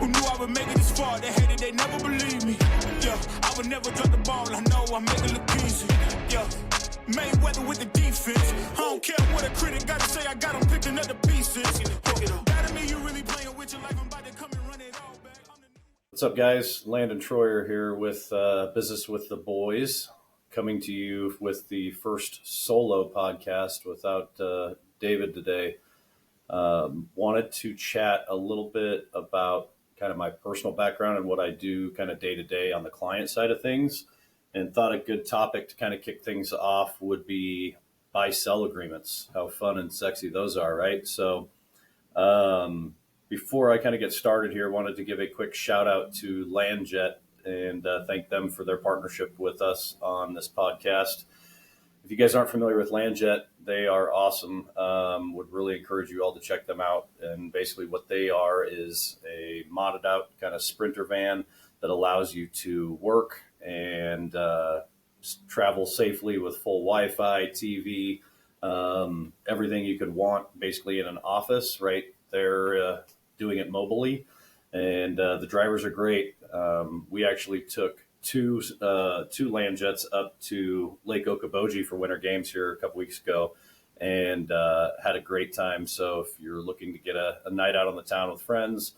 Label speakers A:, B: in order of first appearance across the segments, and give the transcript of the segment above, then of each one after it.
A: Who knew I would make it this far? They hated, they never believed me. Yeah, I would never drop the ball. I know I make it look easy. Yeah, Mayweather with the defense. I don't care what a critic gotta say. I got them picking up the pieces. That mean you really playing with your life. I'm about to come and run it all back.
B: What's up, guys? Landon Troyer here with Business with the Boys, coming to you with the first solo podcast without David today. Wanted to chat a little bit about kind of my personal background and what I do kind of day to day on the client side of things, and thought a good topic to kind of kick things off would be buy-sell agreements, how fun and sexy those are, right? So before I kind of get started here, I wanted to give a quick shout out to LandJet and thank them for their partnership with us on this podcast. If you guys aren't familiar with LandJet, they are awesome. Would really encourage you all to check them out. And basically what they are is a modded out kind of Sprinter van that allows you to work and travel safely with full Wi-Fi, TV, everything you could want basically in an office, right? They're doing it mobily, and the drivers are great. We actually took two LandJets up to Lake Okoboji for winter games here a couple weeks ago, and had a great time. So if you're looking to get a night out on the town with friends,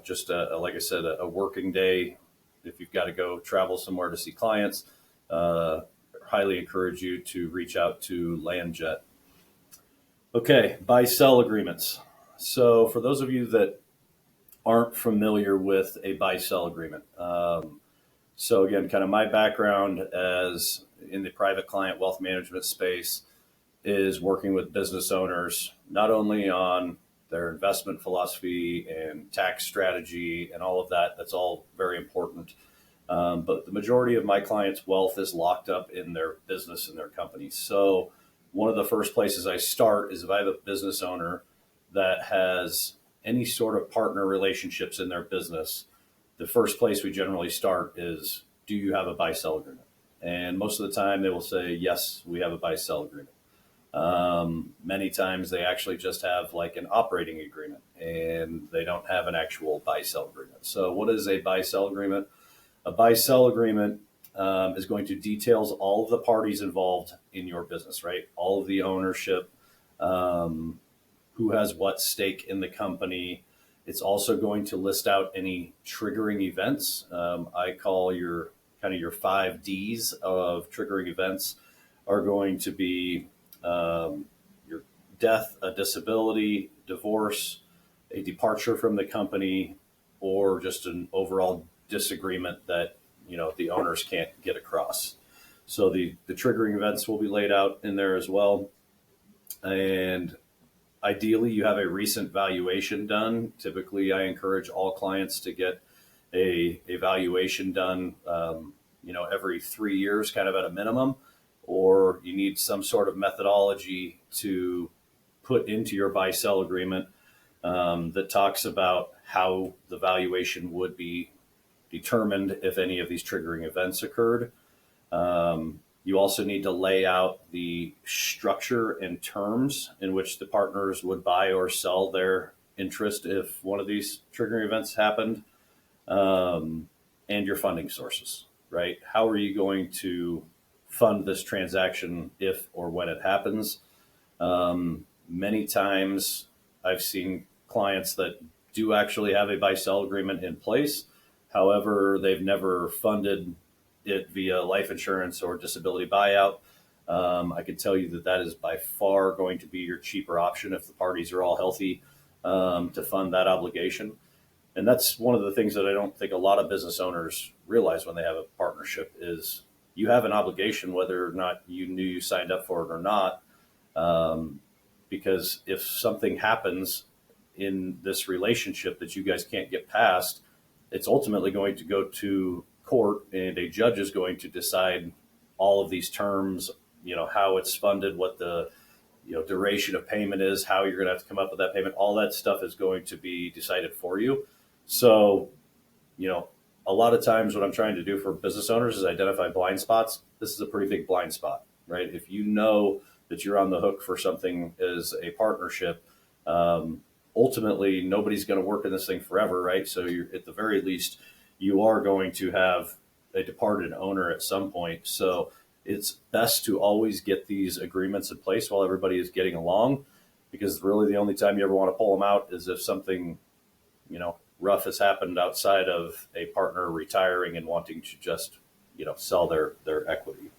B: just like I said, a working day, if you've got to go travel somewhere to see clients, highly encourage you to reach out to LandJet. Okay, buy-sell agreements. So for those of you that aren't familiar with a buy-sell agreement, so again, kind of my background as in the private client wealth management space is working with business owners, not only on their investment philosophy and tax strategy and all of that. That's all very important. But the majority of my clients' wealth is locked up in their business and their companies. So one of the first places I start is if I have a business owner that has any sort of partner relationships in their business, the first place we generally start is, do you have a buy-sell agreement? And most of the time they will say, yes, we have a buy-sell agreement. Many times they actually just have like an operating agreement and they don't have an actual buy-sell agreement. So what is a buy-sell agreement? A buy-sell agreement is going to details all of the parties involved in your business, right? All of the ownership, who has what stake in the company. It's also going to list out any triggering events. I call your 5 Ds of triggering events are going to be your death, a disability, divorce, a departure from the company, or just an overall disagreement that the owners can't get across. So the triggering events will be laid out in there as well. And ideally, you have a recent valuation done. Typically, I encourage all clients to get a valuation done, every 3 years, kind of at a minimum, or you need some sort of methodology to put into your buy-sell agreement that talks about how the valuation would be determined if any of these triggering events occurred. You also need to lay out the structure and terms in which the partners would buy or sell their interest if one of these triggering events happened, and your funding sources, right? How are you going to fund this transaction if or when it happens? Many times I've seen clients that do actually have a buy-sell agreement in place. However, they've never funded it via life insurance or disability buyout. I can tell you that is by far going to be your cheaper option if the parties are all healthy to fund that obligation. And that's one of the things that I don't think a lot of business owners realize when they have a partnership is you have an obligation whether or not you knew you signed up for it or not. Because if something happens in this relationship that you guys can't get past, it's ultimately going to go to court and a judge is going to decide all of these terms, how it's funded, what the duration of payment is, how you're going to have to come up with that payment. All that stuff is going to be decided for you. So, a lot of times what I'm trying to do for business owners is identify blind spots. This is a pretty big blind spot, right? If you know that you're on the hook for something as a partnership, ultimately nobody's going to work in this thing forever, right? So you're, at the very least, you are going to have a departed owner at some point. So it's best to always get these agreements in place while everybody is getting along, because really the only time you ever want to pull them out is if something, rough has happened outside of a partner retiring and wanting to just, sell their equity.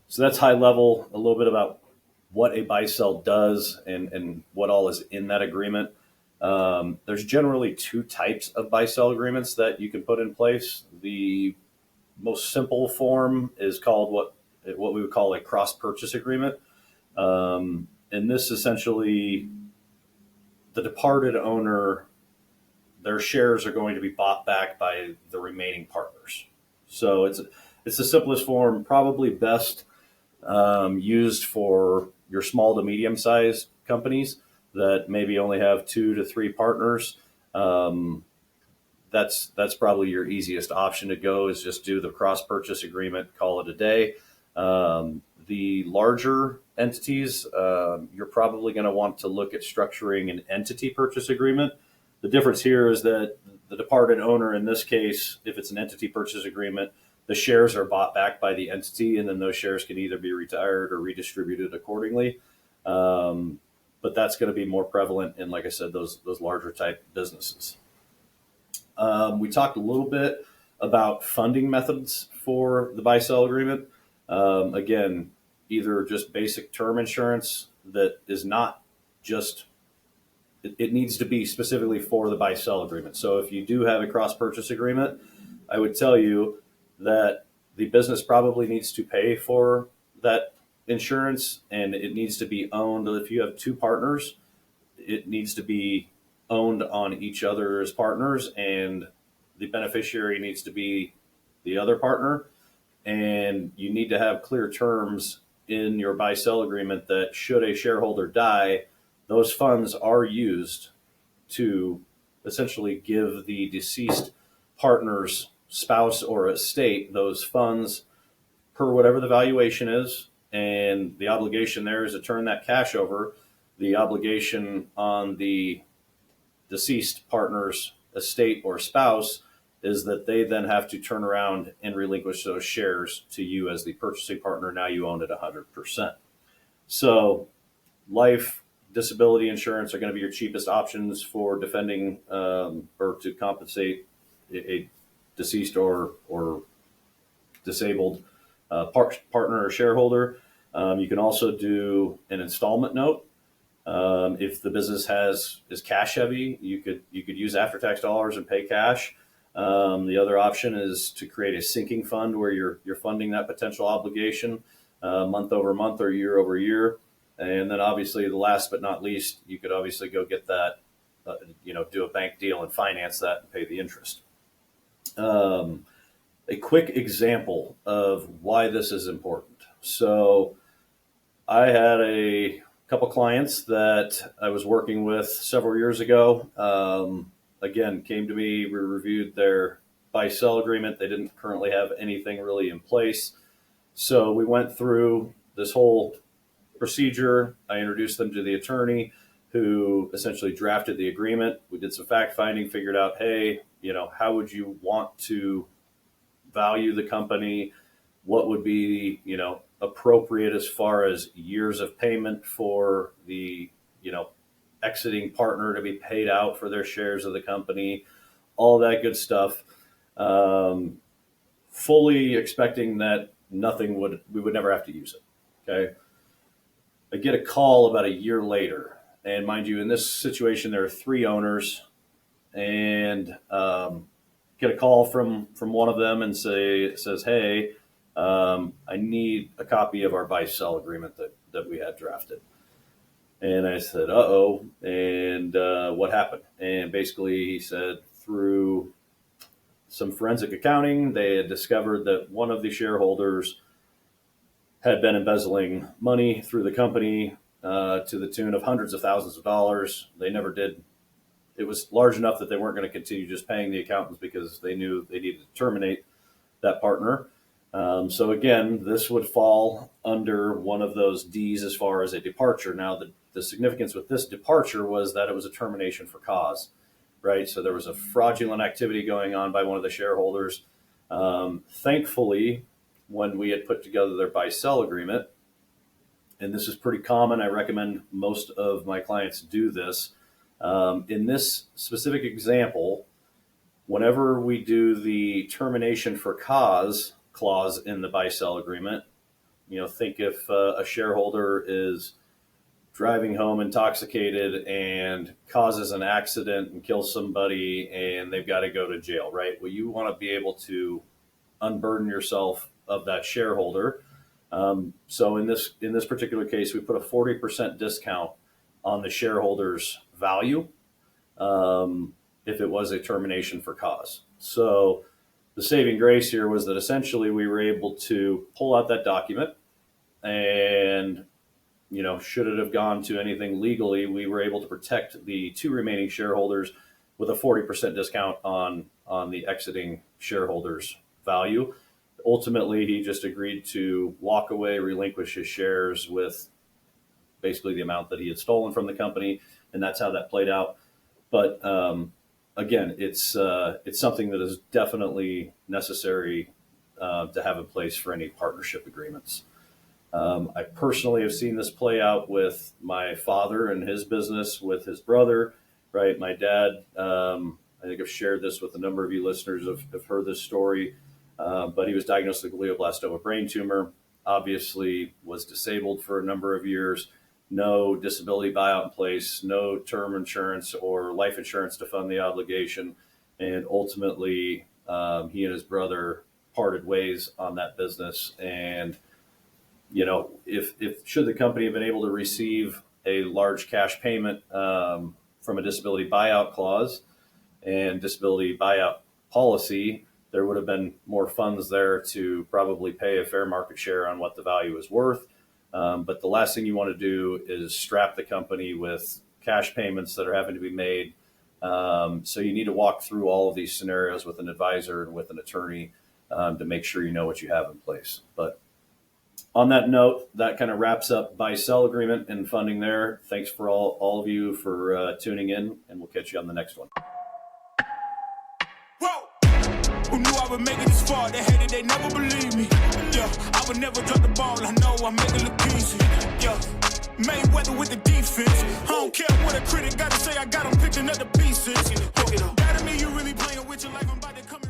B: So that's high level, a little bit about what a buy-sell does and what all is in that agreement. There's generally two types of buy-sell agreements that you can put in place. The most simple form is called what we would call a cross-purchase agreement. And this essentially, the departed owner, their shares are going to be bought back by the remaining partners. So it's the simplest form, probably best used for your small to medium sized companies that maybe only have 2 to 3 partners. That's probably your easiest option to go, is just do the cross purchase agreement, call it a day. The larger entities, you're probably going to want to look at structuring an entity purchase agreement. The difference here is that the departed owner, in this case, if it's an entity purchase agreement, the shares are bought back by the entity, and then those shares can either be retired or redistributed accordingly. But that's going to be more prevalent in, like I said, those larger type businesses. We talked a little bit about funding methods for the buy-sell agreement. Again, either just basic term insurance that is not just, it needs to be specifically for the buy-sell agreement. So if you do have a cross-purchase agreement, I would tell you that the business probably needs to pay for that insurance, and it needs to be owned. If you have 2 partners, it needs to be owned on each other as partners, and the beneficiary needs to be the other partner. And you need to have clear terms in your buy-sell agreement that should a shareholder die, those funds are used to essentially give the deceased partner's spouse or estate those funds per whatever the valuation is. And the obligation there is to turn that cash over. The obligation on the deceased partner's estate or spouse is that they then have to turn around and relinquish those shares to you as the purchasing partner. Now you own it 100%. So life, disability insurance are going to be your cheapest options for defending or to compensate a deceased or disabled partner or shareholder. You can also do an installment note. If the business is cash heavy, you could use after-tax dollars and pay cash. The other option is to create a sinking fund where you're funding that potential obligation month over month or year over year. And then obviously, the last but not least, you could obviously go get that, do a bank deal and finance that and pay the interest. A quick example of why this is important. So I had a couple clients that I was working with several years ago. Again, came to me, we reviewed their buy-sell agreement. They didn't currently have anything really in place. So we went through this whole procedure. I introduced them to the attorney who essentially drafted the agreement. We did some fact finding, figured out, hey, how would you want to value the company? What would be, appropriate as far as years of payment for the, exiting partner to be paid out for their shares of the company, all that good stuff. Fully expecting that we would never have to use it. Okay. I get a call about a year later, and mind you, in this situation, there are 3 owners, and get a call from one of them and says, hey, I need a copy of our buy-sell agreement that we had drafted. And I said, uh-oh, and what happened? And basically he said through some forensic accounting, they had discovered that one of the shareholders had been embezzling money through the company to the tune of hundreds of thousands of dollars. They never did. It was large enough that they weren't going to continue just paying the accountants because they knew they needed to terminate that partner. So again, this would fall under one of those D's as far as a departure. Now, the significance with this departure was that it was a termination for cause, right? So there was a fraudulent activity going on by one of the shareholders. Thankfully, when we had put together their buy-sell agreement, and this is pretty common, I recommend most of my clients do this. In this specific example, whenever we do the termination for cause clause in the buy-sell agreement, think if a shareholder is driving home intoxicated and causes an accident and kills somebody and they've got to go to jail, right? Well, you want to be able to unburden yourself of that shareholder. So in this particular case, we put a 40% discount on the shareholder's value if it was a termination for cause. So the saving grace here was that essentially we were able to pull out that document and, should it have gone to anything legally, we were able to protect the two remaining shareholders with a 40% discount on the exiting shareholder's value. Ultimately, he just agreed to walk away, relinquish his shares with basically the amount that he had stolen from the company, and that's how that played out. But again, it's something that is definitely necessary to have in place for any partnership agreements. I personally have seen this play out with my father and his business with his brother, right? My dad, I think I've shared this with a number of you listeners have heard this story, but he was diagnosed with a glioblastoma brain tumor, obviously was disabled for a number of years, no disability buyout in place, no term insurance or life insurance to fund the obligation. And ultimately, he and his brother parted ways on that business. And if should the company have been able to receive a large cash payment from a disability buyout clause and disability buyout policy, there would have been more funds there to probably pay a fair market share on what the value is worth. But the last thing you want to do is strap the company with cash payments that are having to be made. So you need to walk through all of these scenarios with an advisor and with an attorney to make sure you know what you have in place. But on that note, that kind of wraps up buy-sell agreement and funding there. Thanks for all of you for tuning in, and we'll catch you on the next one.
A: Who knew I would make it this far? They hated, they never believed me. Yeah, I would never drop the ball. I know I make it look easy. Yeah, Mayweather with the defense. I don't care what a critic got to say. I got them picking up the pieces. That to me, you really playing with your life. I'm about to come.